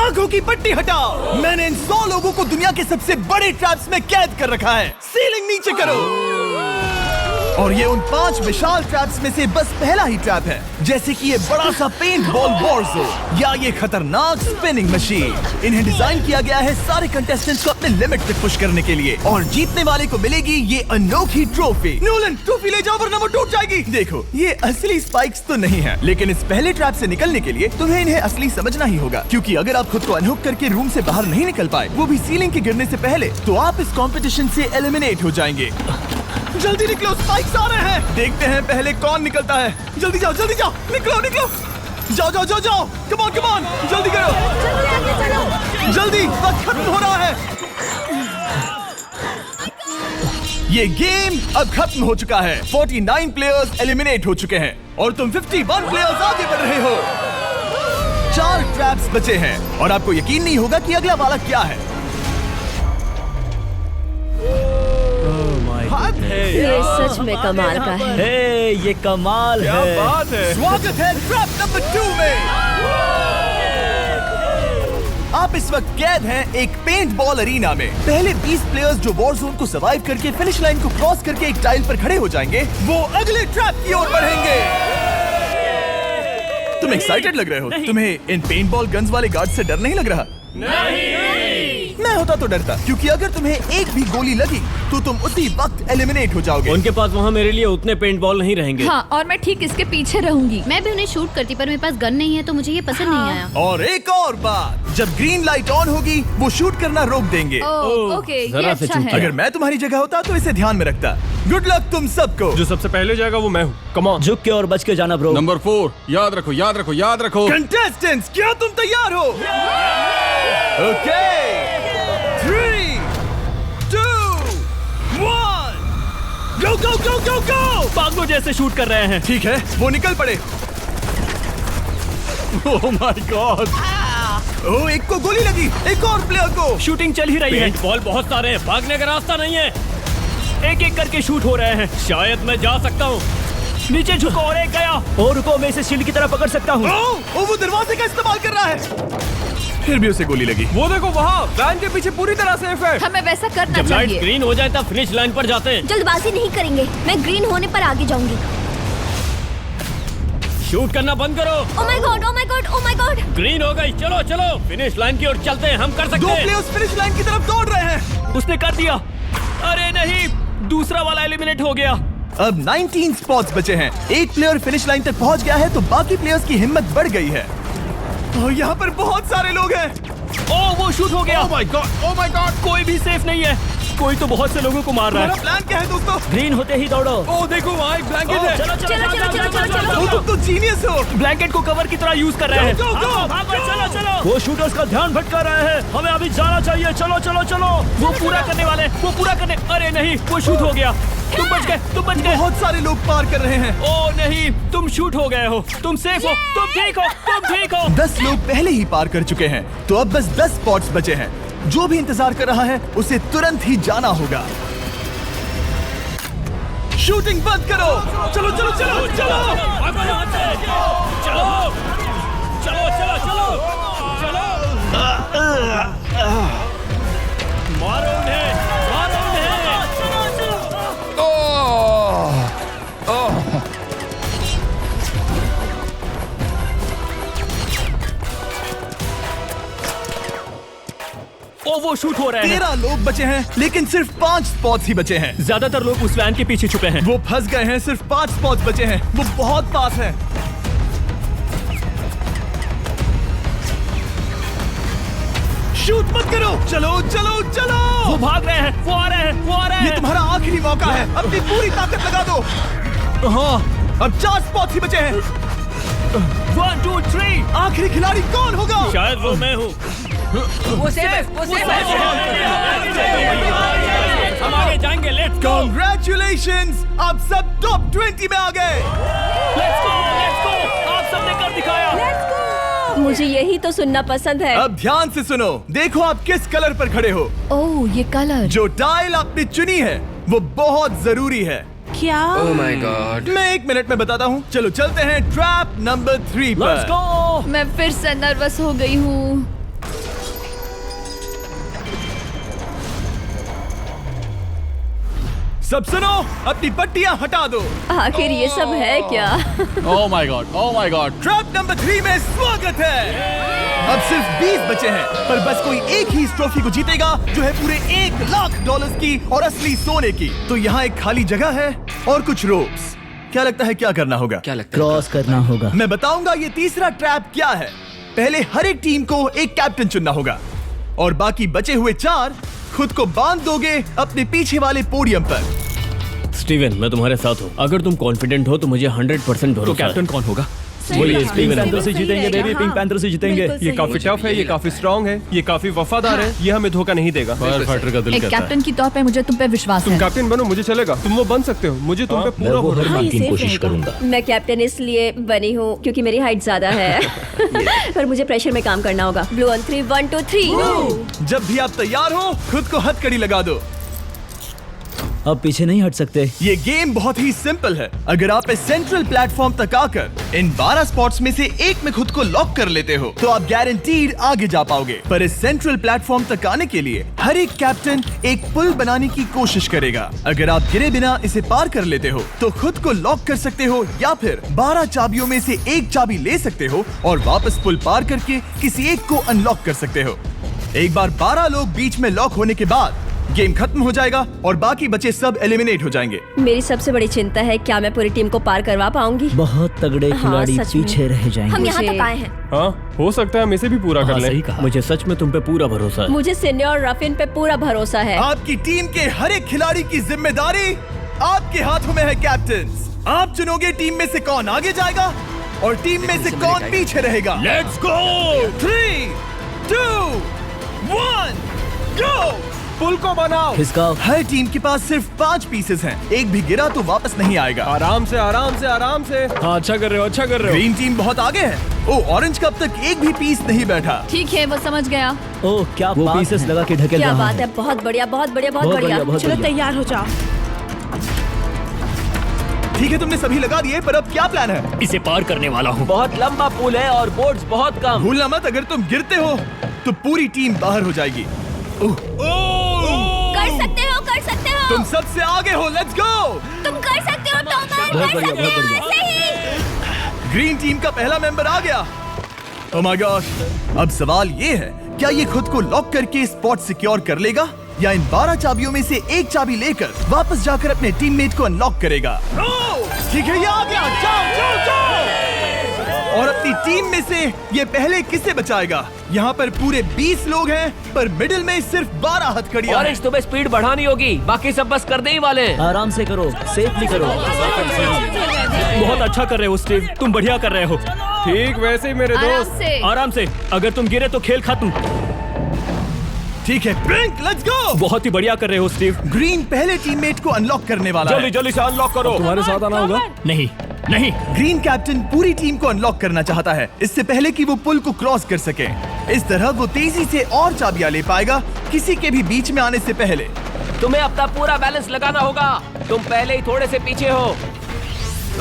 आंखों की पट्टी हटाओ। मैंने इन 100 लोगों को दुनिया के सबसे बड़े ट्रैप्स में कैद कर रखा है। सीलिंग नीचे करो। और ये उन 5 विशाल ट्रैप्स में से बस पहला ही ट्रैप है, जैसे कि ये बड़ा सा पेंट बॉल वॉरज़ोन या ये खतरनाक स्पिनिंग मशीन। इन्हें डिजाइन किया गया है सारे कंटेस्टेंट्स को अपने लिमिट तक पुश करने के लिए, और जीतने वाले को मिलेगी ये अनोखी ट्रॉफी। नोलन, ट्रॉफी ले जाओ वरना वो टूट जाएगी। देखो, ये असली स्पाइक्स तो नहीं है, लेकिन इस पहले ट्रैप से निकलने के लिए तुम्हें इन्हें असली समझना ही होगा, क्योंकि अगर आप खुद को अनहुक करके रूम से बाहर नहीं निकल पाए, वो भी सीलिंग के गिरने से पहले, तो आप इस कॉम्पिटिशन से एलिमिनेट हो जाएंगे। जल्दी निकलो, स्पाइक्स आ रहे हैं। देखते हैं पहले कौन निकलता है। जल्दी जाओ, निकलो। जाओ। कम ऑन, जल्दी करो। जल्दी, वक्त खत्म हो रहा है। ये गेम अब खत्म हो चुका है। 49 प्लेयर्स एलिमिनेट हो चुके हैं और तुम 51 प्लेयर्स आगे बढ़ रहे हो। 4 ट्रैप्स बचे हैं और आपको यकीन नहीं होगा कि अगला वाला क्या है। ये सच में कमाल का है। ये कमाल क्या है। बात है। स्वागत है ट्रैप नंबर 2 में। आप इस वक्त कैद हैं एक पेंट बॉल अरीना में। पहले 20 प्लेयर्स जो वॉर जोन को सर्वाइव करके फिनिश लाइन को क्रॉस करके एक टाइल पर खड़े हो जाएंगे, वो अगले ट्रैप की ओर बढ़ेंगे। तुम एक्साइटेड लग रहे हो। तुम्हें इन पेंट बॉल गन्स वाले गार्ड से डर नहीं लग रहा? मैं होता तो डरता, क्योंकि अगर तुम्हें एक भी गोली लगी तो तुम उसी वक्त एलिमिनेट हो जाओगे। उनके पास वहाँ मेरे लिए उतने पेंट बॉल नहीं रहेंगे। हाँ, और मैं ठीक इसके पीछे रहूंगी। मैं भी उन्हें शूट करती, पर मेरे पास गन नहीं है तो मुझे ये पसंद नहीं आया। और एक और बात, जब ग्रीन लाइट ऑन होगी वो शूट करना रोक देंगे। ओके, ये जरा से अच्छा चूक है। अगर मैं तुम्हारी जगह होता तो इसे ध्यान में रखता। गुड लक तुम सबको। जो सबसे पहले जाएगा वो मैं हूँ। Come on. झुक के और बच के जाना ब्रो। नंबर 4, याद रखो। कंटेस्टेंट्स, क्या तुम तैयार हो? Okay, 3, 2, 1, go! पागलों जैसे शूट कर रहे हैं। ठीक है, वो निकल पड़े। ओह माय गॉड। ओह, एक को गोली लगी, एक और प्लेयर को। शूटिंग चल ही रही है। पेंट बॉल बहुत सारे हैं, भागने का रास्ता नहीं है। एक करके शूट हो रहे हैं। शायद मैं जा सकता हूँ। नीचे झुको और एक गया। और रुको, मैं इसे शील्ड की तरह पकड़ सकता हूँ। ओह, वो दरवाजे का इस्तेमाल कर रहा है। फिर भी उसे गोली लगी। वो देखो वहाँ, वैन के पीछे पूरी तरह सेफ है। हमें वैसा करना जब लाइट चाहिए। ग्रीन हो जाए तब फिनिश लाइन पर जाते हैं। जल्दबाजी नहीं करेंगे, मैं ग्रीन होने पर आगे जाऊंगी। शूट करना बंद करो। ओह माय गॉड। ग्रीन हो गई। चलो फिनिश लाइन की ओर चलते हैं। हम कर सकते 2 हैं। प्लेयर्स फिनिश लाइन की तरफ दौड़ रहे हैं। उसने कर दिया। अरे नहीं, दूसरा वाला एलिमिनेट हो गया। अब 19 स्पॉट्स बचे हैं। एक प्लेयर फिनिश लाइन तक पहुंच गया है तो बाकी प्लेयर्स की हिम्मत बढ़ गई है। और यहाँ पर बहुत सारे लोग हैं। ओह, वो शूट हो गया। ओह माय गॉड। कोई भी सेफ नहीं है। कोई तो बहुत से लोगों को मार रहा हमारा है। प्लान क्या है दोस्तों? ग्रीन होते ही दौड़ो। ओह देखो, वहाँ एक ब्लैंकेट है। वो तुम तो जीनियस हो। ब्लैंकेट को कवर की तरह यूज कर रहे हैं। Go, go, go, चलो। वो शूटर्स का ध्यान भटका रहे हैं। हमें अभी जाना चाहिए। चलो। वो पूरा करने। अरे नहीं, वो शूट हो गया। तुम बच गए। बहुत सारे लोग पार कर रहे हैं। ओह नहीं, तुम शूट हो गए हो। तुम सेफ हो। तुम ठीक हो। 10 लोग पहले ही पार कर चुके हैं, तो अब बस 10 स्पॉट्स बचे हैं। जो भी इंतजार कर रहा है उसे तुरंत ही जाना होगा। शूटिंग बंद करो। चलो। मारो उन्हें। ओ, वो शूट हो रहे हैं। 13 लोग बचे हैं, लेकिन सिर्फ 5 स्पॉट्स ही बचे हैं। ज्यादातर लोग उस वैन के पीछे छुपे हैं। वो फंस गए हैं। सिर्फ 5 स्पॉट्स बचे हैं। वो बहुत पास है। शूट मत करो। चलो। वो भाग रहे हैं। वो आ रहे हैं। ये तुम्हारा आखिरी मौका है। अपनी पूरी ताकत लगा दो। हाँ, अब 4 स्पॉट्स ही बचे हैं। 1, 2, 3। आखिरी खिलाड़ी कौन होगा? शायद वो मैं हूँ। वो सेफ है। हम आगे जाएंगे। Let's go. Congratulations! आप सब टॉप 20 में आ गए। Let's go. आप सबने कर दिखाया। मुझे यही तो सुनना पसंद है। अब ध्यान से सुनो। देखो आप किस कलर पर खड़े हो। ओह, ये कलर। जो टाइल आपने चुनी है वो बहुत जरूरी है। क्या? ओह माय गॉड। मैं 1 मिनट में बताता हूँ। चलो चलते हैं ट्रैप नंबर 3 लेट्स पर। गो। मैं फिर से नर्वस हो गई हूँ। सब सुनो, अपनी पट्टियां हटा दो। आखिर ये सब है क्या? Oh my God. Oh my God. Trap number 3 में स्वागत है। अब सिर्फ 20 बचे हैं, पर बस कोई एक ही इस ट्रॉफी को जीतेगा जो है पूरे $1,00,000 की और असली सोने की। तो यहाँ एक खाली जगह है और कुछ रोप्स। क्या लगता है क्या करना होगा? क्या लगता है? क्रॉस करना होगा। मैं बताऊंगा ये तीसरा ट्रैप क्या है। पहले हर एक टीम को एक कैप्टन चुनना होगा और बाकी बचे हुए 4 खुद को बांध दोगे अपने पीछे वाले पोडियम पर। स्टीवन, मैं तुम्हारे साथ हूँ। अगर तुम कॉन्फिडेंट हो तो मुझे 100% भरोसा है। तो कैप्टन कौन होगा? बोलिए, पिंक पैंथर से जीतेंगे बेबी, पिंक पैंथर से जीतेंगे। ये काफी टफ है, ये काफी स्ट्रांग है, ये काफी वफादार है, ये हमें धोखा नहीं देगा। फाइटर का दिल एक कहता है। कैप्टन की तौर पे मुझे तुम पे विश्वास तुम है। कैप्टन बनो, मुझे चलेगा। तुम वो बन सकते हो, मुझे तुम पे पूरा भरोसा हाँ, है। ये की safe कोशिश रहेगा। करूंगा। मैं कैप्टन इसलिए बनी हूँ क्योंकि मेरी हाइट ज्यादा है। पर मुझे प्रेशर में काम करना होगा। Blue on 3, 1 2 3। जब भी आप तैयार हो खुद को हथकड़ी लगा दो। अब पीछे नहीं हट सकते। ये गेम बहुत ही सिंपल है। अगर आप इस सेंट्रल प्लेटफॉर्म तक आकर इन 12 स्पॉट्स में से एक में खुद को लॉक कर लेते हो तो आप गारंटीड आगे जा पाओगे। पर इस सेंट्रल प्लेटफॉर्म तक आने के लिए हर एक कैप्टन एक पुल बनाने की कोशिश करेगा। अगर आप गिरे बिना इसे पार कर लेते हो तो खुद को लॉक कर सकते हो या फिर 12 चाबियों में से एक चाबी ले सकते हो और वापस पुल पार करके किसी एक को अनलॉक कर सकते हो। एक बार 12 लोग बीच में लॉक होने के बाद गेम खत्म हो जाएगा और बाकी बचे सब एलिमिनेट हो जाएंगे। मेरी सबसे बड़ी चिंता है क्या मैं पूरी टीम को पार करवा पाऊंगी। बहुत तगड़े हाँ, खिलाड़ी सच में। पीछे रह जाएंगे। हम यहाँ मुझे- तक आए हैं। हाँ, हो सकता है हम इसे भी पूरा कर लें। सही कहा। मुझे सच में तुम पे पूरा भरोसा है। मुझे सीनियर रफिन पे पूरा भरोसा है। आपकी टीम के हर एक खिलाड़ी की जिम्मेदारी आपके हाथों में है कैप्टन। आप चुनोगे टीम में से कौन आगे जाएगा और टीम में से कौन पीछे रहेगा। Let's go. 3 2 1 गो। पुल को बनाओ। खिसकाओ। हर टीम के पास सिर्फ 5 पीसेस हैं। एक भी गिरा तो वापस नहीं आएगा। आराम से, आराम से, आराम से। हाँ, अच्छा कर रहे हो, अच्छा कर रहे हो। ग्रीन टीम बहुत आगे है। ओ, ऑरेंज का अब तक एक भी पीस नहीं बैठा। ठीक है, वो समझ गया। ओह, क्या वो पीसेस लगा के ढकेल क्या रहा बात है। बहुत बढ़िया, बहुत बढ़िया, बहुत बढ़िया। बहुत चलो बढ़िया। तैयार हो जाओ। ठीक है, तुमने सभी लगा दिए, पर अब क्या प्लान है? इसे पार करने वाला हूँ। बहुत लंबा पुल है और बोट्स बहुत कम। भूलना मत, अगर तुम गिरते हो तो पूरी टीम बाहर हो जाएगी। कर सकते हो, कर सकते हो। तुम सबसे आगे हो। Let's go. तुम कर सकते हो टॉमर, बहुत कर बढ़िया, सकते बहुत हो। बढ़िया। ऐसे ही। ग्रीन टीम का पहला मेंबर आ गया। ओह माय गॉड। अब सवाल ये है, क्या ये खुद को लॉक करके स्पॉट सिक्योर कर लेगा या इन 12 चाबियों में से एक चाबी लेकर वापस जाकर अपने टीममेट को अनलॉक करेगा? ठीक है, ये आ गया। जाओ जाओ जाओ। और अपनी टीम में से ये पहले किसे बचाएगा? यहाँ पर पूरे 20 लोग हैं, पर मिडिल में सिर्फ 12 हथकड़ियां हैं। ऑरेंज, तुम्हें स्पीड बढ़ानी होगी, बाकी सब बस करने ही वाले हैं। आराम से करो, सेफली करो। बहुत अच्छा कर रहे हो स्टीव, तुम बढ़िया कर रहे हो। ठीक वैसे ही मेरे आराम दोस्त। से। आराम से। अगर तुम गिरे तो खेल खत्म। ठीक है, ब्लिंक, लेट्स गो। बहुत ही बढ़िया कर रहे हो स्टीव। ग्रीन पहले टीममेट को अनलॉक करने वाला है। जल्दी जल्दी से अनलॉक करो। तुम्हारे साथ आना होगा। नहीं नहीं। ग्रीन कैप्टन पूरी टीम को अनलॉक करना चाहता है, इससे पहले कि वो पुल को क्रॉस कर सके। इस तरह वो तेजी से और चाबियां ले पाएगा, किसी के भी बीच में आने से पहले। तुम्हें अपना पूरा बैलेंस लगाना होगा, तुम पहले ही थोड़े से पीछे हो।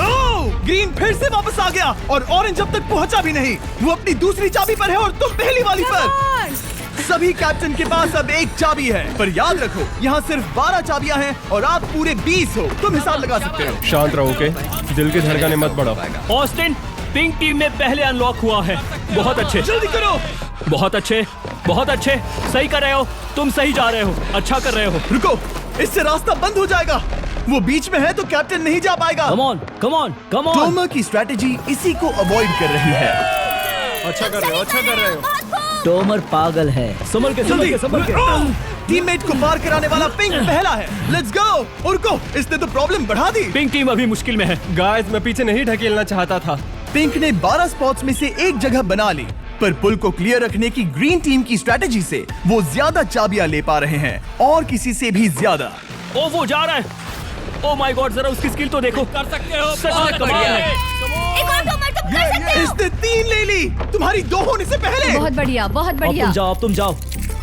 ओह, ग्रीन फिर से वापस आ गया और ऑरेंज अब तक पहुंचा भी नहीं। वो अपनी दूसरी चाबी पर है और तुम पहली वाली पर। सभी कैप्टन के पास अब एक चाबी है, पर याद रखो यहाँ सिर्फ 12 चाबियां हैं और आप पूरे 20 हो। तुम हिसाब लगा सकते हो। शांत रहो, ओके? दिल की धड़कनें मत बढ़ाओ। ऑस्टिन, पिंक टीम में पहले अनलॉक हुआ है। बहुत अच्छे, जल्दी करो। बहुत अच्छे, बहुत अच्छे। सही कर रहे हो, तुम सही जा रहे हो, अच्छा कर रहे हो। रुको, इससे रास्ता बंद हो जाएगा। वो बीच में है तो कैप्टन नहीं जा पाएगा। Come on, come on, come on. Tomer की स्ट्रैटेजी इसी को अवॉइड कर रही है। अच्छा कर रहे हो, अच्छा कर रहे हो। टोमर पागल है। संभल के, संभल के, संभल के। टीममेट को पार कराने वाला पिंक पहला है। Let's go. रुको, इसने तो प्रॉब्लम बढ़ा दी। पिंक टीम अभी मुश्किल में है। गाइस, मैं पीछे नहीं ढकेलना चाहता था। पिंक ने 12 स्पॉट्स में से एक जगह बना ली, पर पुल को क्लियर रखने की ग्रीन टीम की स्ट्रैटेजी से वो ज्यादा चाबियां ले पा रहे हैं और किसी से भी ज्यादा। ओ, वो जा रहा है। ओ माय गॉड, जरा उसकी स्किल तो देखो। कर सकते हो, सच में कमाल है। एक और टॉमर, तुम कर सकते हो। इसने 3 ले ली, तुम्हारी 2 होने से पहले। बहुत बढ़िया, बहुत अब बढ़िया। तुम जाओ, अब तुम जाओ।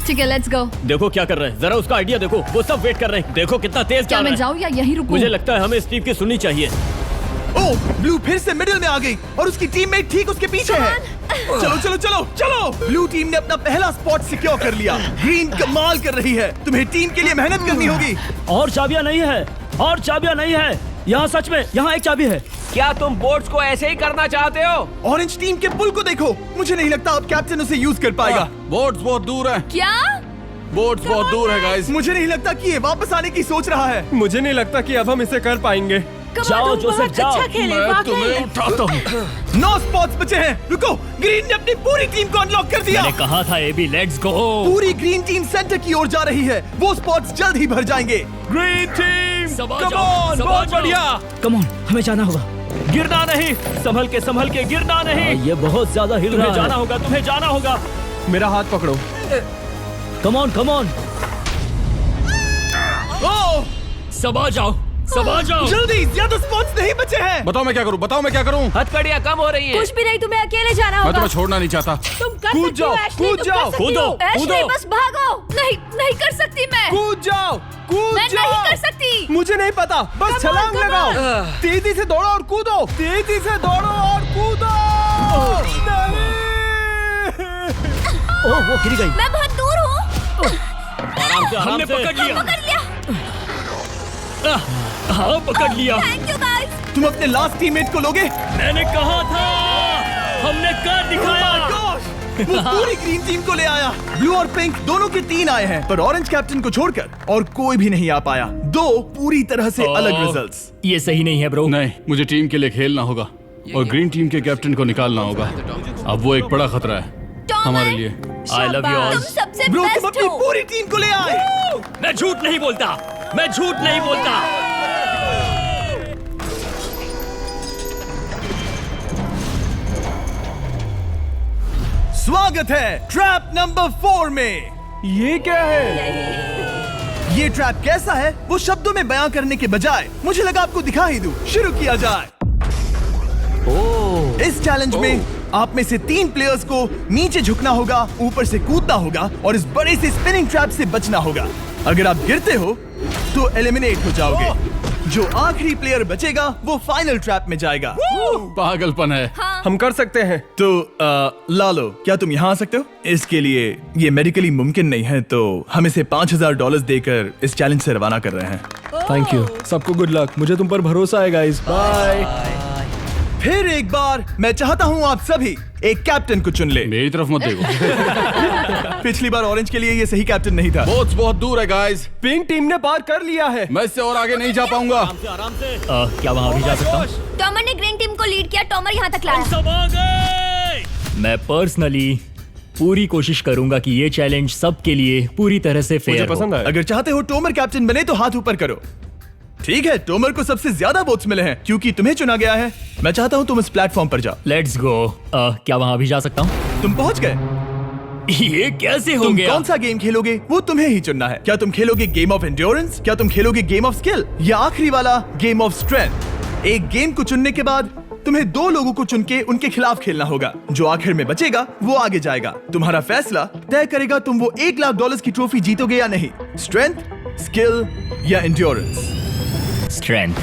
ठीक है, लेट्स गो। देखो क्या कर रहे हैं, जरा उसका आइडिया देखो। वो सब वेट कर रहे हैं, देखो कितना तेज क्या चल मैं रहा है। जाऊँ या यहीं रुकूं? मुझे लगता है हमें स्टीव की सुननी चाहिए। ओ, ब्लू फिर से मिडिल में आ गई और उसकी टीममेट ठीक उसके पीछे है। चलो चलो चलो चलो। ब्लू टीम ने अपना पहला स्पॉट सिक्योर कर लिया। ग्रीन कमाल कर रही है, तुम्हें टीम के लिए मेहनत करनी होगी। और चाबियां नहीं है, और चाबियां नहीं है यहाँ। सच में यहाँ एक चाबी है। क्या तुम बोट्स को ऐसे ही करना चाहते हो? ऑरेंज टीम के पुल को देखो, मुझे नहीं लगता अब कैप्टन उसे यूज कर पाएगा। बोट्स बहुत दूर है। क्या? बोट्स बहुत दूर है गाइस। मुझे नहीं लगता कि ये वापस आने की सोच रहा है। मुझे नहीं लगता कि अब हम इसे कर पाएंगे। जाओ जोसेफ जाओ। मैं तुम्हें उठाता हूँ। 9 स्पॉट्स बचे हैं। रुको, ग्रीन ने अपनी पूरी टीम को अनलॉक कर दिया। मैंने कहा था एबी, लेट्स गो। पूरी ग्रीन टीम सेंटर की ओर जा रही है। वो स्पॉट्स जल्द ही भर जाएंगे। ग्रीन टीम, सबा कम जाओ, ऑन, सबा बहुत जाओ। बढ़िया। कम ऑन, हमें जाना होगा। गिरना नहीं, संभल के गिरना नहीं। ये बहुत ज्यादा हिल रहा है। जाना होगा, तुम्हें जाना होगा। मेरा हाथ पकड़ो। कम ऑन। ओह, सबा जाओ। जल्दी, ज्यादा स्पॉट्स नहीं बचे हैं। बताओ मैं क्या करूँ? हथकड़ियाँ कम हो रही हैं। कुछ भी नहीं, तुम्हें अकेले जाना मैं होगा। तुम्हें छोड़ना नहीं चाहता। तुम कर कूद सकती हो, जाओ, एशली, कूद तुम जाओ, कर सकती हो। कूदो, एशली, कूदो। बस भागो। नहीं कर सकती मैं। कूद जाओ, कूद मैं जाओ। नहीं कर सकती। मुझे नहीं पता, बस छलांग लगाओ। तेजी से दौड़ो और कूदो। तेजी से दौड़ो और कूदो। ओह, वो गिर गई। मैं बहुत दूर हूँ। हमने पकड़ लिया। हाँ, पकड़ लिया। Thank you guys. तुम अपने लास्ट टीममेट को लोगे? मैंने कहा था, हमने कर दिखाया। Oh my gosh! वो पूरी ग्रीन टीम को ले आया। ब्लू और पिंक दोनों के 3 आए हैं, पर ऑरेंज कैप्टन को छोड़कर और कोई भी नहीं आ पाया। 2 पूरी तरह से अलग रिजल्ट्स। ये सही नहीं है ब्रो। नहीं, मुझे टीम के लिए खेलना होगा और ग्रीन टीम के कैप्टन को निकालना होगा। अब वो एक बड़ा खतरा है हमारे लिए। I love you all. तुम सबसे ब्रो, तुम बेस्ट अपनी हो। पूरी टीम को ले आए। मैं झूठ नहीं बोलता। स्वागत है ट्रैप नंबर 4 में। ये क्या है? ये ट्रैप कैसा है वो शब्दों में बयां करने के बजाय मुझे लगा आपको दिखा ही दूं। शुरू किया जाए। इस चैलेंज में आप में से 3 प्लेयर्स को नीचे झुकना होगा, ऊपर से कूदना होगा और इस बड़े से स्पिनिंग ट्रैप से बचना होगा। अगर आप गिरते हो तो एलिमिनेट हो जाओगे। जो आखिरी प्लेयर बचेगा वो फाइनल ट्रैप में जाएगा। पागलपन है। हम कर सकते हैं। तो लालो, क्या तुम यहाँ आ सकते हो? इसके लिए ये मेडिकली मुमकिन नहीं है, तो हम इसे $5000 देकर इस चैलेंज से रवाना कर रहे हैं। Thank you. सबको गुड लक। मुझे तुम पर भरोसा है गाइस। बाय। फिर एक बार मैं चाहता हूँ आप सभी एक कैप्टन को चुन ले। मेरी तरफ मत देखो। पिछली बार ऑरेंज के लिए ये सही कैप्टन नहीं था। बोट्स बहुत दूर है गाइस। पिंक टीम ने पार कर लिया है। मैं इससे और आगे नहीं जा पाऊंगा। आराम से। क्या वहाँ भी जा सकता हूँ? टॉमर ने ग्रीन टीम को लीड किया। टॉमर यहाँ तक लाया। सब आ गए। मैं पर्सनली पूरी कोशिश करूंगा कि ये चैलेंज सबके लिए पूरी तरह से मुझे फेयर हो। पसंद आया। अगर चाहते हो टोमर कैप्टन बने तो हाथ ऊपर करो। ठीक है, टोमर को सबसे ज्यादा वोट्स मिले हैं क्योंकि तुम्हें चुना गया है। मैं चाहता हूँ तुम इस प्लेटफॉर्म पर जाओ। Let's go. क्या वहाँ भी जा सकता हूँ? तुम पहुँच गए। ये कैसे हो तुम गया? कौन सा गेम खेलोगे वो तुम्हें ही चुनना है। क्या तुम खेलोगे गेम ऑफ एंड्योरेंस, क्या तुम खेलोगे गेम ऑफ स्किल, या आखिरी वाला गेम ऑफ स्ट्रेंथ? एक गेम को चुनने के बाद तुम्हें 2 लोगों को चुन के उनके खिलाफ खेलना होगा। जो आखिर में बचेगा वो आगे जाएगा। तुम्हारा फैसला तय करेगा तुम वो $1,00,000 की ट्रॉफी जीतोगे या नहीं। स्ट्रेंथ, स्किल या एंड्योरेंस। स्ट्रेंथ।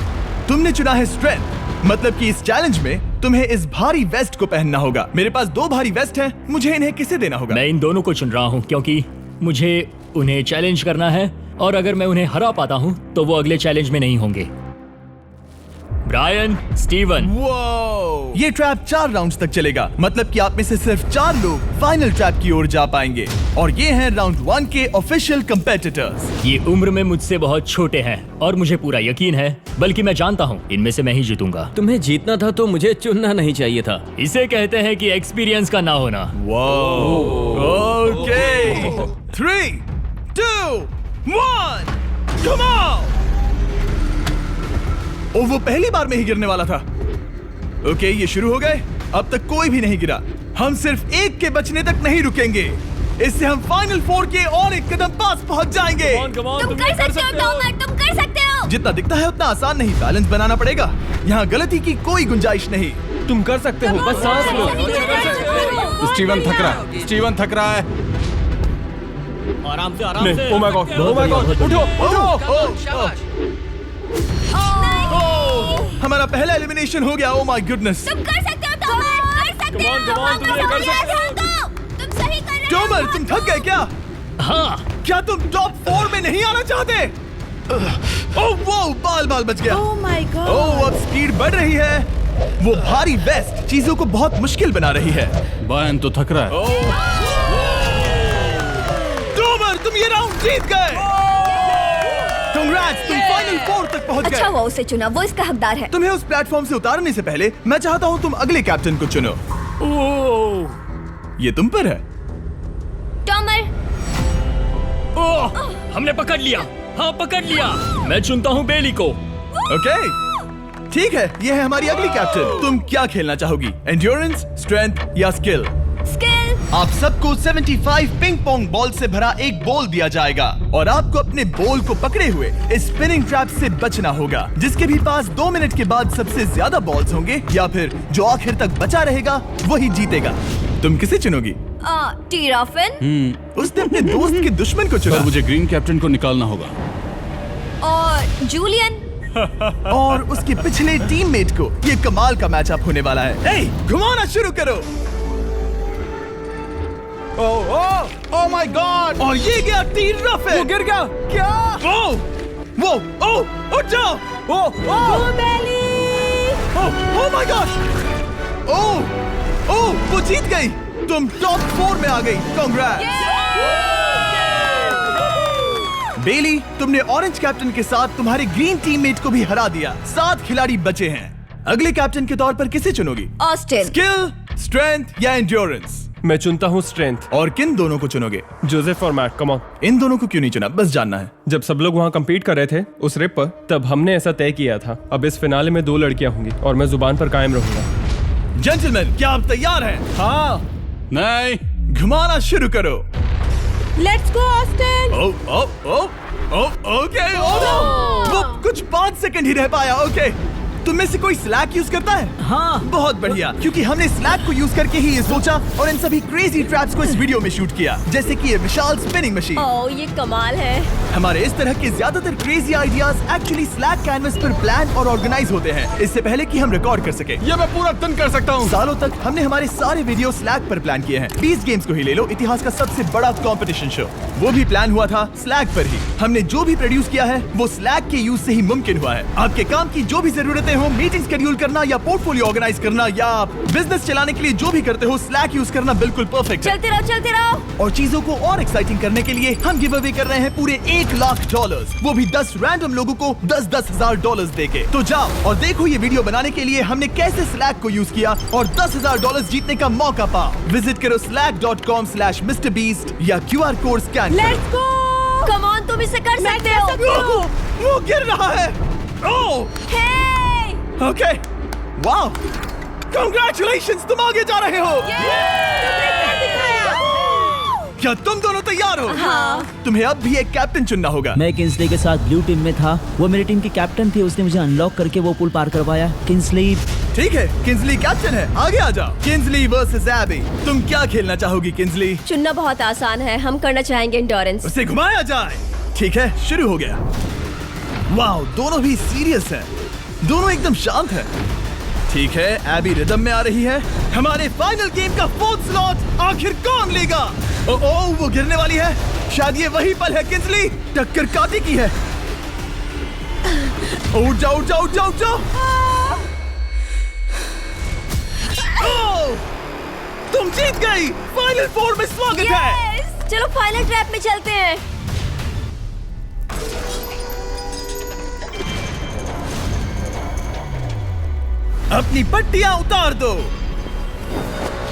तुमने चुना है स्ट्रेंथ, मतलब कि इस चैलेंज में तुम्हें इस भारी वेस्ट को पहनना होगा। मेरे पास 2 भारी वेस्ट हैं, मुझे इन्हें किसे देना होगा? मैं इन दोनों को चुन रहा हूँ क्योंकि मुझे उन्हें चैलेंज करना है और अगर मैं उन्हें हरा पाता हूँ तो वो अगले चैलेंज में नहीं होंगे। Brian, Steven. वो ये ट्रैप 4 राउंड्स तक चलेगा, मतलब कि आप में से सिर्फ 4 लोग फाइनल ट्रैप की ओर जा पाएंगे और ये हैं राउंड 1 के ऑफिशियल कंपेटिटर्स। ये उम्र में मुझसे बहुत छोटे हैं और मुझे पूरा यकीन है, बल्कि मैं जानता हूँ इनमें से मैं ही जीतूंगा। तुम्हें जीतना था तो मुझे चुनना नहीं चाहिए था। इसे कहते हैं कि एक्सपीरियंस का ना होना। Okay, 3, 2, 1, come on. ओ, वो पहली बार में ही गिरने वाला था। ओके, ये शुरू हो गए। अब तक कोई भी नहीं गिरा। हम सिर्फ एक के बचने तक नहीं रुकेंगे। इससे हम फाइनल 4 के और एक कदम पास पहुंच जाएंगे। तुम कर सकते हो टॉमर, तुम कर सकते हो। जितना दिखता है उतना आसान नहीं, बैलेंस बनाना पड़ेगा। यहाँ गलती की कोई गुंजाइश नहीं। तुम कर सकते हो, बस सांस लो। स्टीवन थक रहा है। स्टीवन थक रहा है। आराम से। Oh my God, oh my God, उठो, उठो। हमारा पहला एलिमिनेशन हो गया। Oh my goodness. तुम कर सकते हो टॉमर, कर सकते हो। तुम सही कर रहे हो। टोमर, तुम थक गए क्या? हाँ। क्या तुम टॉप 4 में नहीं आना चाहते? ओह वो बाल बच गया। ओह माय गॉड। ओह अब स्पीड बढ़ रही है। वो भारी वेस्ट चीजों को बहुत मुश्किल बना रही है। बायन तो थक रहा है। ड्रोवर तुम ये राउंड जीत गए। कांग्रेट्स, तुम फाइनल 4 तक पहुंच गए। अच्छा हुआ उसे चुना, वो इसका हकदार है। तुम्हें उस प्लेटफॉर्म से उतारने से पहले मैं चाहता हूँ तुम अगले कैप्टन को चुनो। ये तुम पर है। टॉमर। ओह, हमने पकड़ लिया। हाँ पकड़ लिया। मैं चुनता हूँ बेली को। ओके ठीक है, ये है हमारी अगली कैप्टन। तुम क्या खेलना चाहोगी, एंड्योरेंस, स्ट्रेंथ या स्किल? स्किल। आप सबको 75 पिंग पोंग बॉल से भरा एक बॉल दिया जाएगा और आपको अपने बॉल को पकड़े हुए इस स्पिनिंग ट्रैप से बचना होगा। जिसके भी पास 2 मिनट के बाद सबसे ज्यादा बॉल्स होंगे या फिर जो आखिर तक बचा रहेगा वही जीतेगा। तुम किसे चुनोगी? टीराफिन। उसने अपने दोस्त के दुश्मन को चुना। पर मुझे ग्रीन कैप्टन को निकालना होगा। और जूलियन। और उसके पिछले टीममेट को। ये कमाल का मैचअप होने वाला है। ए, घुमाना शुरू करो। ओह माय गॉड। और ये गया टीराफिन। वो गिर गया। क्या? वो उठ जाओ। ओह माय गॉड। ओह वो जीत गई। तुम टॉप 4 में आ गई। कांग्रेट्स। बेली, तुमने ऑरेंज कैप्टन के साथ तुम्हारे ग्रीन टीममेट को भी हरा दिया। 7 खिलाड़ी बचे हैं। अगले कैप्टन के तौर पर किसे चुनोगी? ऑस्टिन। स्किल, स्ट्रेंथ या एंड्योरेंस? मैं चुनता हूँ स्ट्रेंथ। और किन दोनों को चुनोगे? जोसेफ और मैट, कम ऑन। इन दोनों को क्यों नहीं चुना, बस जानना है। जब सब लोग वहाँ कम्पीट कर रहे थे उस रिप पर, तब हमने ऐसा तय किया था। अब इस फिनाले में 2 लड़कियां होंगी और मैं जुबान पर कायम रहूंगा। जेंटलमैन, क्या आप तैयार हैं? हाँ। नहीं। घुमाना शुरू करो। Let's go Austin. ओके। वो कुछ 5 सेकंड ही रह पाया। ओके, तुम में से कोई स्लैक यूज करता है? हाँ। बहुत बढ़िया, क्योंकि हमने स्लैक को यूज करके ही ये सोचा और इन सभी क्रेजी ट्रैप्स को इस वीडियो में शूट किया, जैसे कि ये विशाल स्पिनिंग मशीन। ओह ये कमाल है। हमारे इस तरह के ज्यादातर crazy ideas actually slack canvas पर प्लान और ऑर्गेनाइज होते हैं, इससे पहले कि हम रिकॉर्ड कर सके। ये मैं पूरा दिन कर सकता हूँ। सालों तक हमने हमारे सारे वीडियो स्लैक पर प्लान किए हैं। 20 गेम्स को ही ले लो, इतिहास का सबसे बड़ा कंपटीशन शो, वो भी प्लान हुआ था स्लैक पर ही। हमने जो भी प्रोड्यूस किया है वो स्लैक के यूज से ही मुमकिन हुआ है। आपके काम की जो भी जरूरतें हो, मीटिंग शेड्यूल करना या पोर्टफोलियो ऑर्गेनाइज करना या आप बिजनेस चलाने के लिए जो भी करते हो, स्लैक यूज करना बिल्कुल परफेक्ट है। चलते रहो। और चीजों को और एक्साइटिंग करने के लिए हम गिव अवे कर रहे हैं पूरे $1,00,000, वो भी 10 रैंडम लोगों को $10,000 देके। तो जाओ और देखो ये वीडियो बनाने के लिए हमने कैसे स्लैक को यूज किया और $10,000 जीतने का मौका पा। विजिट करो slack.com/MrBeast या QR कोड स्कैन करो। Let's go. कम ऑन, तुम इसे कर सकते हो। वो गिर रहा है। ओह ओके, वाओ, कांग्रेचुलेशंस, तुम आगे जा रहे हो। क्या तुम दोनों तैयार हो? हाँ। तुम्हें अब भी एक कैप्टन चुनना होगा। मैं किंसली के साथ ब्लू टीम में था। वो मेरी टीम की कैप्टन थी। उसने मुझे अनलॉक करके वो पुल पार करवाया। किंसली। ठीक है, किंसली कैप्टन है, आगे आ जाओ। किंसली वर्सेस एबी, तुम क्या खेलना चाहोगी किंसली? चुनना बहुत आसान है, हम करना चाहेंगे एंड्योरेंस। उसे घुमाया जाए। ठीक है, शुरू हो गया। वाओ, दोनों भी सीरियस हैं, दोनों एकदम शांत हैं। ठीक है, एबी रिदम में आ रही है। हमारे फाइनल गेम का 4th स्लॉट आखिर कौन लेगा? ओह वो गिरने वाली है। शायद ये वही पल है किंसली, टक्कर काटी की है। उठ जाओ। ओह, तुम जीत गई। फाइनल 4 में स्वागत है। चलो फाइनल ट्रैप में चलते हैं। अपनी पट्टियां उतार दो।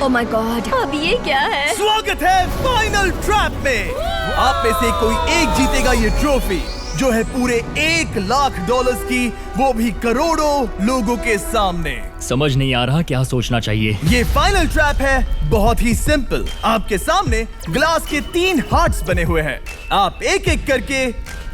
ओह माय गॉड, अब ये क्या है? स्वागत है फाइनल ट्रैप में। आप में से कोई एक जीतेगा ये ट्रॉफी, जो है पूरे $1,00,000 की, वो भी करोड़ों लोगों के सामने। समझ नहीं आ रहा क्या सोचना चाहिए। ये फाइनल ट्रैप है, बहुत ही सिंपल। आपके सामने ग्लास के 3 हार्ट्स बने हुए हैं। आप एक एक करके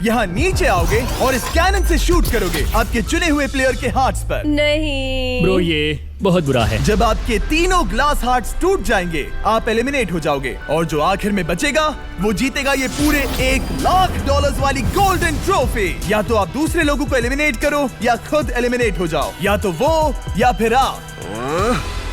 यहाँ नीचे आओगे और इस कैनन से शूट करोगे आपके चुने हुए प्लेयर के हार्ट्स पर। नहीं ब्रो, ये बहुत बुरा है। जब आपके तीनों ग्लास हार्ट्स टूट जाएंगे, आप एलिमिनेट हो जाओगे और जो आखिर में बचेगा वो जीतेगा ये पूरे $1,00,000 वाली गोल्डन ट्रॉफी। या तो आप दूसरे लोगों को एलिमिनेट करो या खुद एलिमिनेट हो जाओ, या तो वो या फिर आप।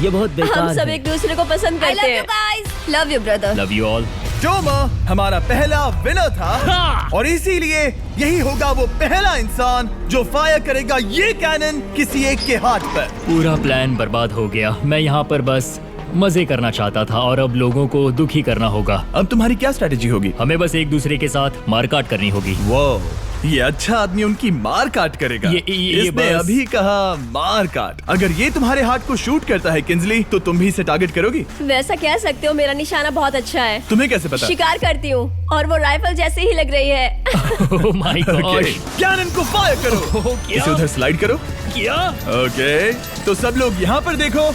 ये बहुत बेकार हम सब है। एक दूसरे को पसंद करते हैं। I love you guys. Love you brother. Love you all. Tomer हमारा पहला विनर था हाँ। और इसीलिए यही होगा वो पहला इंसान जो फायर करेगा ये कैनन किसी एक के हाथ पर। पूरा प्लान बर्बाद हो गया। मैं यहाँ पर बस मजे करना चाहता था और अब लोगों को दुखी करना होगा। अब तुम्हारी क्या स्ट्रेटेजी होगी? हमें बस एक दूसरे के साथ मारकाट करनी होगी। वो ये अच्छा आदमी उनकी मार काट करेगा। ये इसने बस- अभी कहा मार काट। अगर ये तुम्हारे हार्ट को शूट करता है किंजली, तो तुम भी इसे टारगेट करोगी? वैसा कह सकते हो, मेरा निशाना बहुत अच्छा है। तुम्हें कैसे पता? शिकार करती हूँ और वो राइफल जैसे ही लग रही है। ओह माय गॉड। कैनन को फायर करो। इसे उधर स्लाइड करो। क्या? ओके, तो सब लोग यहाँ पर देखो।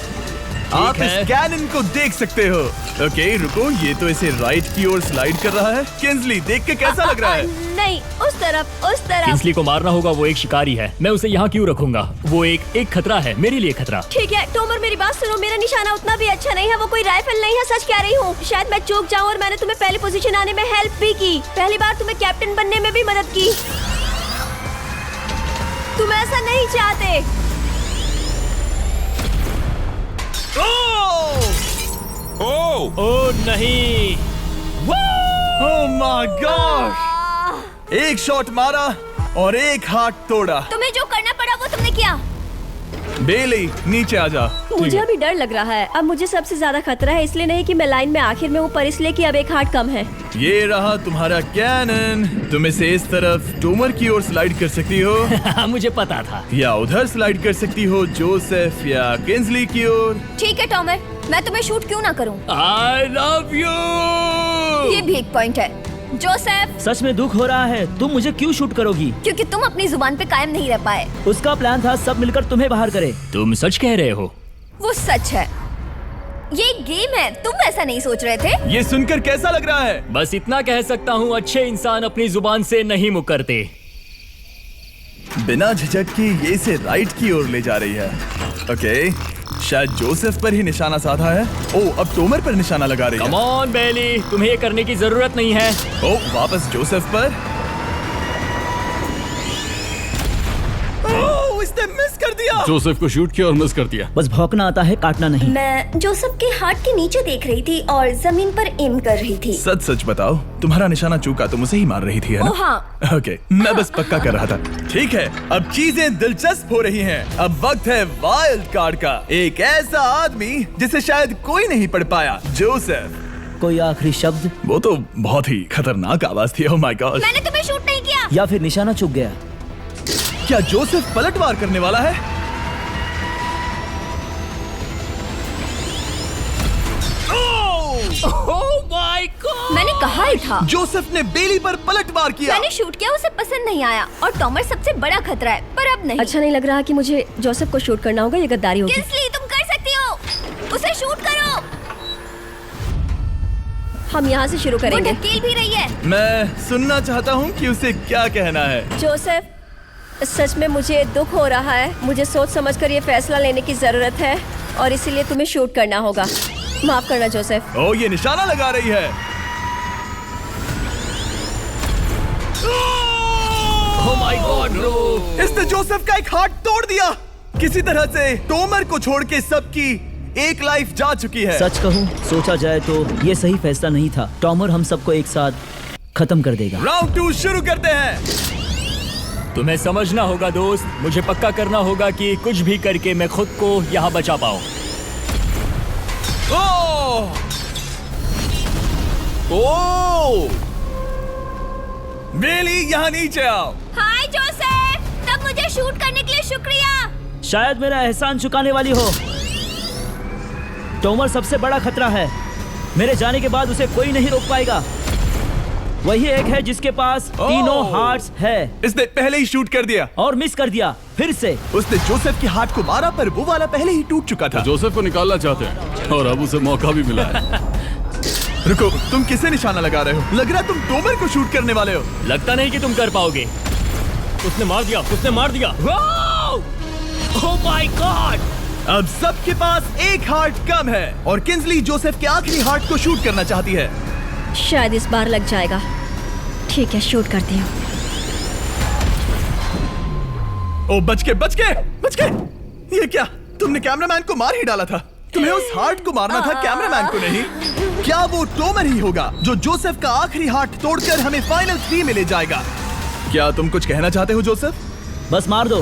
आप है। इस कैनन को देख सकते हो। ओके, रुको, ये तो इसे राइट की ओर स्लाइड कर रहा है। किंजली, देख के कैसा लग रहा है? नहीं, उस तरफ, उस तरफ। किंस्ली को मारना होगा, वो एक शिकारी है। मैं उसे यहाँ क्यों रखूंगा? वो एक खतरा है, मेरे लिए खतरा। ठीक है टोमर, मेरी बात सुनो। मेरा निशाना उतना भी अच्छा नहीं है, वो कोई राइफल नहीं है, सच कह रही हूँ। शायद मैं चूक जाऊँ और मैंने तुम्हें पहली पोजीशन आने में हेल्प भी की। पहली बार तुम्हें कैप्टन बनने में भी मदद की। तुम ऐसा नहीं चाहते। ओह नहीं। ओह माय गॉड! एक शॉट मारा और एक हाथ तोड़ा। तुम्हें जो करना पड़ा वो तुमने किया। बेली, नीचे आ जा। मुझे अभी डर लग रहा है। अब मुझे सबसे ज्यादा खतरा है, इसलिए नहीं कि मैं लाइन में आखिर में हूँ, पर इसलिए कि अब एक हार्ट कम है। ये रहा तुम्हारा कैनन। तुम इसे इस तरफ टोमर की ओर स्लाइड कर सकती हो मुझे पता था। या उधर स्लाइड कर सकती हो जोसेफ या किंजली की ओर। ठीक है टॉमर, मैं तुम्हें शूट क्यों ना करूं? I love you. ये भी एक पॉइंट है। जोसेफ, सच में दुख हो रहा है। तुम मुझे क्यों शूट करोगी? क्योंकि तुम अपनी जुबान पे कायम नहीं रह पाए। उसका प्लान था सब मिलकर तुम्हें बाहर करे। तुम सच कह रहे हो? वो सच है। ये एक गेम है, तुम ऐसा नहीं सोच रहे थे? ये सुनकर कैसा लग रहा है? बस इतना कह सकता हूँ, अच्छे इंसान अपनी जुबान से नहीं मुकरते। बिना झिझक की ये इसे राइट की ओर ले जा रही है। ओके, शायद जोसेफ पर ही निशाना साधा है। ओह, अब टोमर पर निशाना लगा रही है। कम ऑन बेली, तुम्हें ये करने की जरूरत नहीं है। ओह, वापस जोसेफ पर। ओह, इसने मिस कर दिया। जोसेफ को शूट किया और मिस कर दिया। बस भौंकना आता है, काटना नहीं। मैं जोसेफ के हार्ट के नीचे देख रही थी और जमीन पर एम कर रही थी। सच सच बताओ, तुम्हारा निशाना चूका, तुम उसे ही मार रही थी, है ना? ओह हाँ। ओके, मैं बस पक्का कर रहा था। ठीक है, अब चीजें दिलचस्प हो रही हैं। अब वक्त है वाइल्ड कार्ड का। एक ऐसा आदमी जिसे शायद कोई नहीं पढ़ पाया, जोसेफ। कोई आखिरी शब्द? वो तो बहुत ही खतरनाक आवाज थी। ओह माय गॉड! मैंने तुम्हें शूट नहीं किया। या फिर निशाना चूक गया? क्या जोसेफ पलटवार करने वाला है? ओह माय गॉड! मैंने कहा ही था। जोसेफ ने बेली पर पलटवार किया। मैंने शूट किया, उसे पसंद नहीं आया और टॉमर सबसे बड़ा खतरा है, पर अब नहीं। अच्छा नहीं लग रहा कि मुझे जोसेफ को शूट करना होगा, ये गद्दारी होगी। किंस्ली, तुम कर सकती हो। उसे शूट करो। हम यहाँ से शुरू वो करेंगे। ढकेल भी रही है। मैं सुनना चाहता हूँ कि उसे क्या कहना है। जोसेफ, सच में मुझे दुख हो रहा है। मुझे सोच समझकर ये फैसला लेने की जरूरत है और इसीलिए तुम्हें शूट करना होगा। माफ करना जोसेफ। ओह, ये निशाना लगा रही है। ओह माय गॉड ब्रो! इसने जोसेफ का एक हाथ तोड़ दिया। किसी तरह से टोमर को छोड़ के सबकी एक लाइफ जा चुकी है। सच कहूँ, सोचा जाए तो ये सही फैसला नहीं था। टॉमर हम सबको एक साथ खत्म कर देगा। राउंड 2 शुरू करते हैं। तुम्हें समझना होगा दोस्त, मुझे पक्का करना होगा कि कुछ भी करके मैं खुद को यहाँ बचा पाऊँ। ओह! ओह! बेली, यहाँ नीचे आओ। हाय जोसेफ, तब मुझे शूट करने के लिए शुक्रिया। शायद मेरा एहसान चुकाने वाली हो। टोमर सबसे बड़ा खतरा है। मेरे जाने के बाद उसे कोई नहीं रोक पाएगा। वही एक है जिसके पास तीनों हार्ट्स है। इसने पहले ही शूट कर दिया और मिस कर दिया फिर से। उसने जोसेफ के हाथ को मारा, पर वो वाला पहले ही टूट चुका था। जोसेफ को निकालना चाहते हैं और अब उसे मौका भी मिला है। रुको, तुम किसे निशाना लगा रहे हो? लग रहा तुम टोमर को शूट करने वाले हो। लगता नहीं कि तुम कर पाओगे। उसने मार दिया, उसने मार दिया। Oh my God! अब सबके पास एक हार्ट कम है और किंजली जोसेफ के आखिरी हार्ट को शूट करना चाहती है। शायद इस बार लग जाएगा। ठीक है, शूट करती हूँ। ओ, बच के! ये क्या? तुमने कैमरामैन को मार ही डाला था। तुम्हें उस हार्ट को मारना था, कैमरामैन को नहीं। क्या वो टोमर ही होगा जो जोसेफ का आखिरी हार्ट तोड़कर हमें फाइनल 3 में ले जाएगा? क्या तुम कुछ कहना चाहते हो जोसेफ? बस मार दो।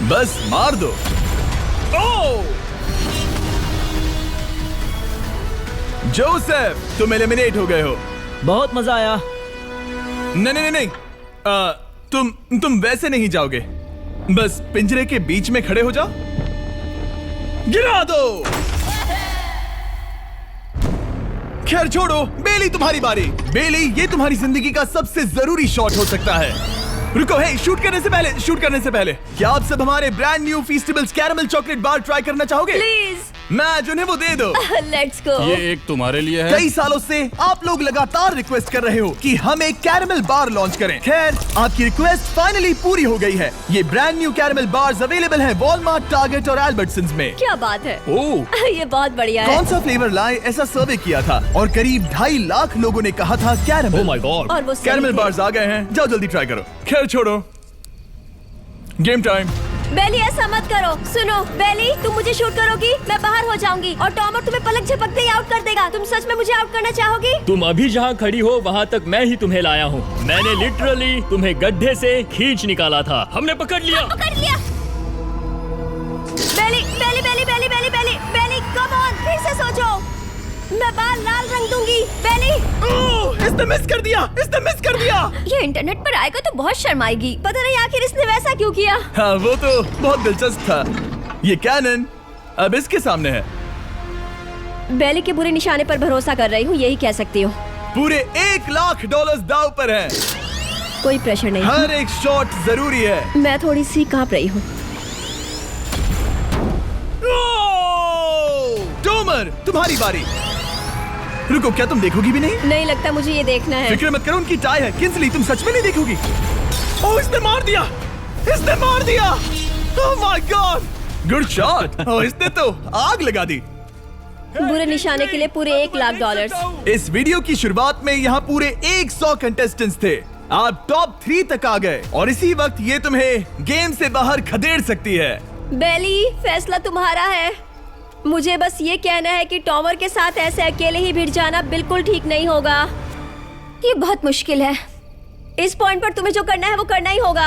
बस मार दो। ओह! जोसेफ, तुम एलिमिनेट हो गए हो। बहुत मजा आया। नहीं नहीं नहीं, तुम वैसे नहीं जाओगे। बस पिंजरे के बीच में खड़े हो जाओ। गिरा दो। खैर छोड़ो, बेली तुम्हारी बारी। बेली, ये तुम्हारी जिंदगी का सबसे जरूरी शॉट हो सकता है। रुको, हे, शूट करने से पहले क्या आप सब हमारे brand new Feastables caramel chocolate bar try करना चाहोगे? प्लीज। मैच उन्हें वो दे दो। Let's go. ये एक तुम्हारे लिए है। कई सालों से आप लोग लगातार रिक्वेस्ट कर रहे हो कि हम एक कैरमल बार लॉन्च करें। खैर, आपकी रिक्वेस्ट फाइनली पूरी हो गई है। ये brand new caramel bars available हैं वॉलमार्ट, टारगेट और अल्बर्टसन्स में। क्या बात है। ओह, ये बहुत बढ़िया है। कौन सा फ्लेवर लाए, ऐसा सर्वे किया था और करीब 2.5 लाख लोगों ने कहा था कैरमल। Oh my God. और वो सही कैरमल थे। बार्स आ गए हैं, जाओ जल्दी ट्राई करो। खैर छोड़ो, गेम टाइम। बेली, ऐसा मत करो। सुनो बेली, तुम मुझे शूट करोगी, मैं बाहर हो जाऊंगी और टॉमर तुम्हें पलक झपकते ही आउट कर देगा। तुम सच में मुझे आउट करना चाहोगी? तुम अभी जहाँ खड़ी हो वहाँ तक मैं ही तुम्हें लाया हूँ। मैंने लिटरली तुम्हें गड्ढे से खींच निकाला था। हमने पकड़ लिया। पकड़ लिया। बेली बेली बेली बेली बेली बेली बेली, कम ऑन, फिर से सोचो। मैं बाल लाल रंग दूंगी। बेली, इसने मिस कर दिया। ये इंटरनेट पर आएगा तो बहुत शर्माएगी। पता नहीं आखिर इसने वैसा क्यों किया। हाँ, वो तो बहुत दिलचस्प था। ये कैनन अब इसके सामने है। बेली के बुरे निशाने पर भरोसा कर रही हूँ, यही कह सकती हो। पूरे $1 लाख दाव पर है। कोई प्रेशर नहीं। हर एक शॉट जरूरी है। मैं थोड़ी सी कांप रही हूँ। टोमर, तुम्हारी बारी। रुको, क्या तुम देखोगी भी नहीं? नहीं लगता मुझे ये देखना है। फिक्र मत करो, उनकी टाई है। किंसली, तुम सच में नहीं देखोगी? ओह, इसने मार दिया। Oh my god, good shot. Oh, इसने तो आग लगा दी। बुरे निशाने के लिए पूरे $1 लाख। इस वीडियो की शुरुआत में यहाँ पूरे 100 कंटेस्टेंट्स थे। आप टॉप 3 तक आ गए और इसी वक्त ये तुम्हें गेम से बाहर खदेड़ सकती है। बेली, फैसला तुम्हारा है। मुझे बस ये कहना है कि टॉमर के साथ ऐसे अकेले ही भिड़ जाना बिल्कुल ठीक नहीं होगा। ये बहुत मुश्किल है। इस पॉइंट पर तुम्हें जो करना है वो करना ही होगा।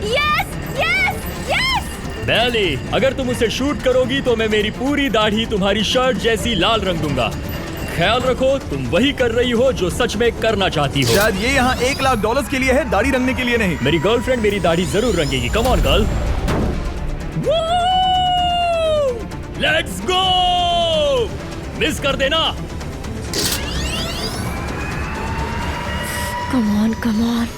Yes yes yes. बेली, अगर तुम उसे शूट करोगी तो मैं मेरी पूरी दाढ़ी तुम्हारी शर्ट जैसी लाल रंग दूंगा। ख्याल रखो, तुम वही कर रही हो जो सच में करना चाहती हो। शायद ये यहाँ $1 लाख के लिए है, दाढ़ी रंगने के लिए नहीं। मेरी गर्लफ्रेंड मेरी दाढ़ी जरूर रंगेगी। Come on girl, let's go. Miss कर देना। Come on come on.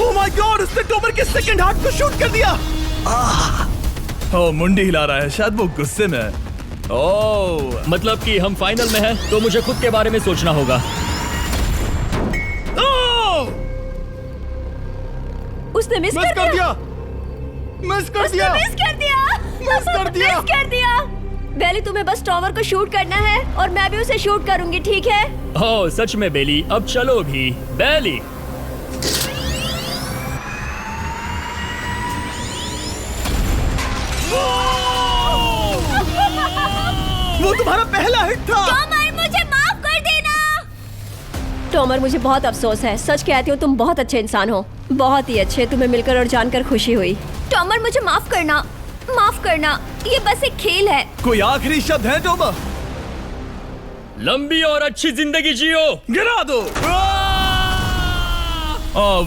Oh my god, उसने टोमर के सेकंड हार्ट को शूट कर दिया। ओह, मुंडी हिला रहा है, शायद वो गुस्से में है। ओह, मतलब कि हम फाइनल में हैं, तो मुझे खुद के बारे में सोचना होगा। उसने मिस कर दिया। मिस कर दिया। बेली, तुम्हें बस टॉमर को शूट करना है और मैं भी उसे शूट करूंगी, ठीक है? ओह सच में बेली, अब चलो भी। बेली, वो तुम्हारा पहला हिट था। टॉमर, मुझे माफ कर देना। टॉमर, मुझे बहुत अफसोस है। सच कहती हूँ, तुम बहुत अच्छे इंसान हो, बहुत ही अच्छे। तुम्हें मिलकर और जानकर खुशी हुई। टॉमर, मुझे माफ करना, माफ करना। ये बस एक खेल है। कोई आखिरी शब्द है टोमर? लंबी और अच्छी जिंदगी जियो। गिरा दो।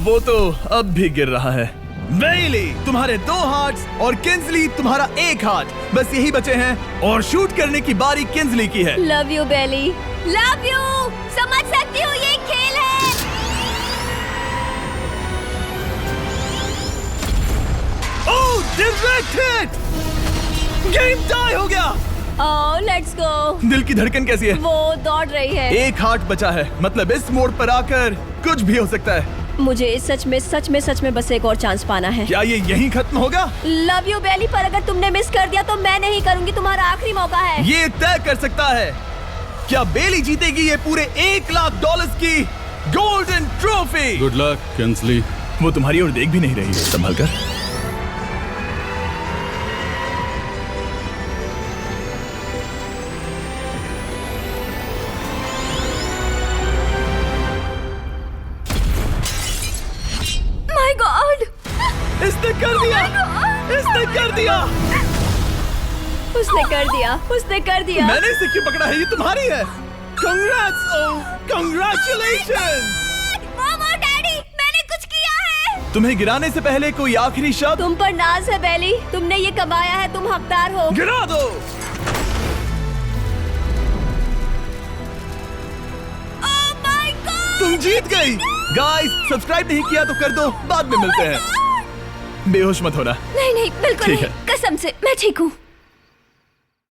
वो तो अब भी गिर रहा है। बेली, तुम्हारे 2 हार्ट्स और किंसली तुम्हारा 1 हार्ट बस यही बचे हैं और शूट करने की बारी किंसली की है। Love you Bailey. Love you. समझ सकती हूँ, ये एक खेल है। Oh, direct hit. Game tie हो गया। Oh, let's go. दिल की धड़कन कैसी है? वो दौड़ रही है। 1 हार्ट बचा है, मतलब इस मोड़ पर आकर कुछ भी हो सकता है। मुझे सच में बस एक और चांस पाना है। क्या ये यहीं खत्म होगा? लव यू बेली, पर अगर तुमने मिस कर दिया तो मैं नहीं करूंगी। तुम्हारा आखिरी मौका है। ये तय कर सकता है क्या बेली जीतेगी ये पूरे $1 लाख की golden trophy. Good luck Kingsley. वो तुम्हारी ओर देख भी नहीं रही है, संभल कर। कर दिया, इसने कर दिया। उसने कर दिया, उसने कर दिया। मैंने इसे क्यों पकड़ा है? ये तुम्हारी है। Congrats, oh, congratulations! मॉम और डैडी, मैंने कुछ किया है। तुम्हें गिराने से पहले कोई आखिरी शब्द? तुम पर नाज है बेली, तुमने ये कमाया है, तुम हकदार हो। गिरा दो। Oh my God! तुम जीत गई। गाइस, सब्सक्राइब नहीं किया तो कर दो, बाद में मिलते हैं। बेहोश मत होना। नहीं नहीं, बिल्कुल ठीक नहीं, है। कसम से मैं ठीक हूँ।